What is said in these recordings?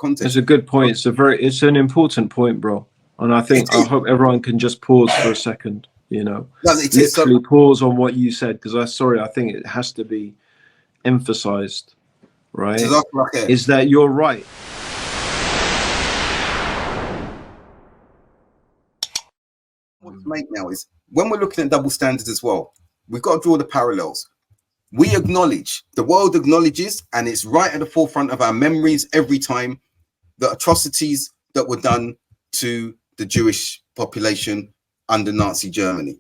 context. It's a good point. It's an important point, bro. And I hope everyone can just pause for a second, No, literally pause on what you said, because I think it has to be emphasized, right? Is that you're right. What to make now is when we're looking at double standards as well, we've got to draw the parallels. We acknowledge, the world acknowledges, and it's right at the forefront of our memories every time, the atrocities that were done to the Jewish population under Nazi Germany,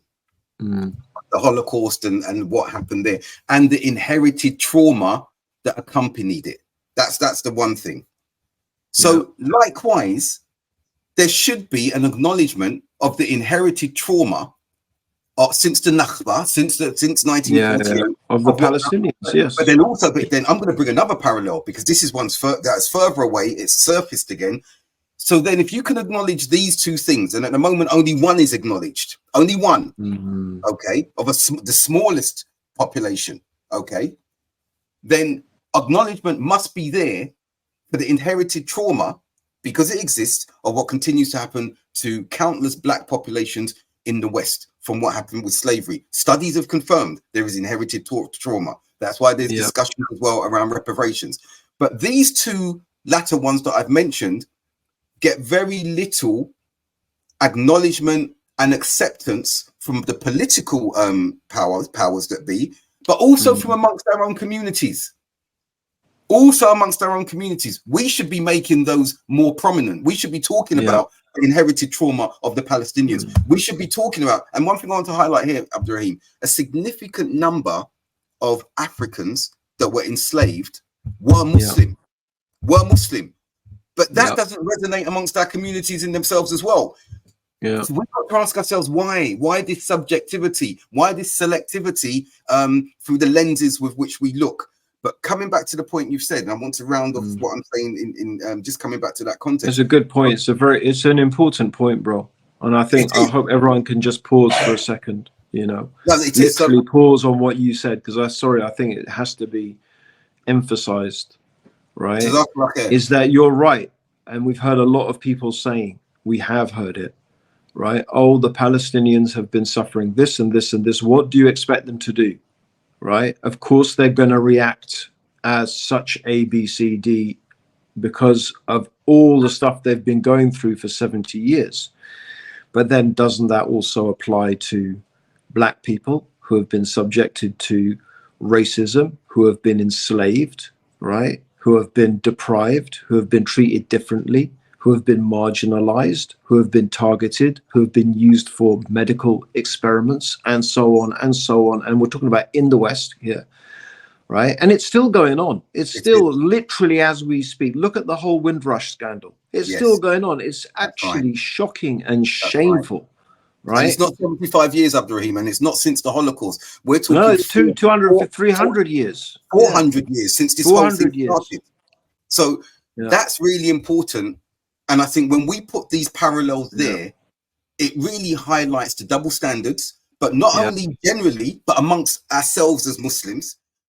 the Holocaust and what happened there, and the inherited trauma that accompanied it. That's the one thing. So likewise, there should be an acknowledgement of the inherited trauma since the Nakba, since 1948 of the Palestinians. Yes, but then I'm going to bring another parallel, because this is that's further away. It's surfaced again. So then, if you can acknowledge these two things, and at the moment only one is acknowledged, only one, okay, of the smallest population, okay, then acknowledgement must be there for the inherited trauma, because it exists, of what continues to happen to countless black populations in the West from what happened with slavery. Studies have confirmed there is inherited trauma. That's why there's discussion as well around reparations. But these two latter ones that I've mentioned get very little acknowledgement and acceptance from the political powers that be, but also from amongst our own communities. We should be making those more prominent. We should be talking about the inherited trauma of the Palestinians. We should be talking about, and one thing I want to highlight here, Abdurraheem, a significant number of Africans that were enslaved were Muslim. But that doesn't resonate amongst our communities in themselves as well. So we've got to ask ourselves why this subjectivity, why this selectivity through the lenses with which we look. But coming back to the point you've said, and I want to round off what I'm saying in just coming back to that context. It's a good point. It's an important point, bro. And I hope everyone can just pause for a second, literally pause on what you said, because I think it has to be emphasized, right? Is that you're right. And we've heard a lot of people saying, we have heard it, right? Oh, the Palestinians have been suffering this and this and this. What do you expect them to do? Right? Of course, they're going to react as such A, B, C, D, because of all the stuff they've been going through for 70 years. But then doesn't that also apply to black people who have been subjected to racism, who have been enslaved, right? Who have been deprived, who have been treated differently, who have been marginalized, who have been targeted, who have been used for medical experiments, and so on and so on. And we're talking about in the West here, right? And it's still going on. It's still literally as we speak. Look at the whole Windrush scandal. It's still going on. It's actually shocking and shameful, right? And it's not 75 years, Abdurraheem, and it's not since the Holocaust. We're talking it's 200, 300 years. 400 years since this whole thing started. So that's really important. And I think when we put these parallels there, it really highlights the double standards, but not only generally, but amongst ourselves as Muslims,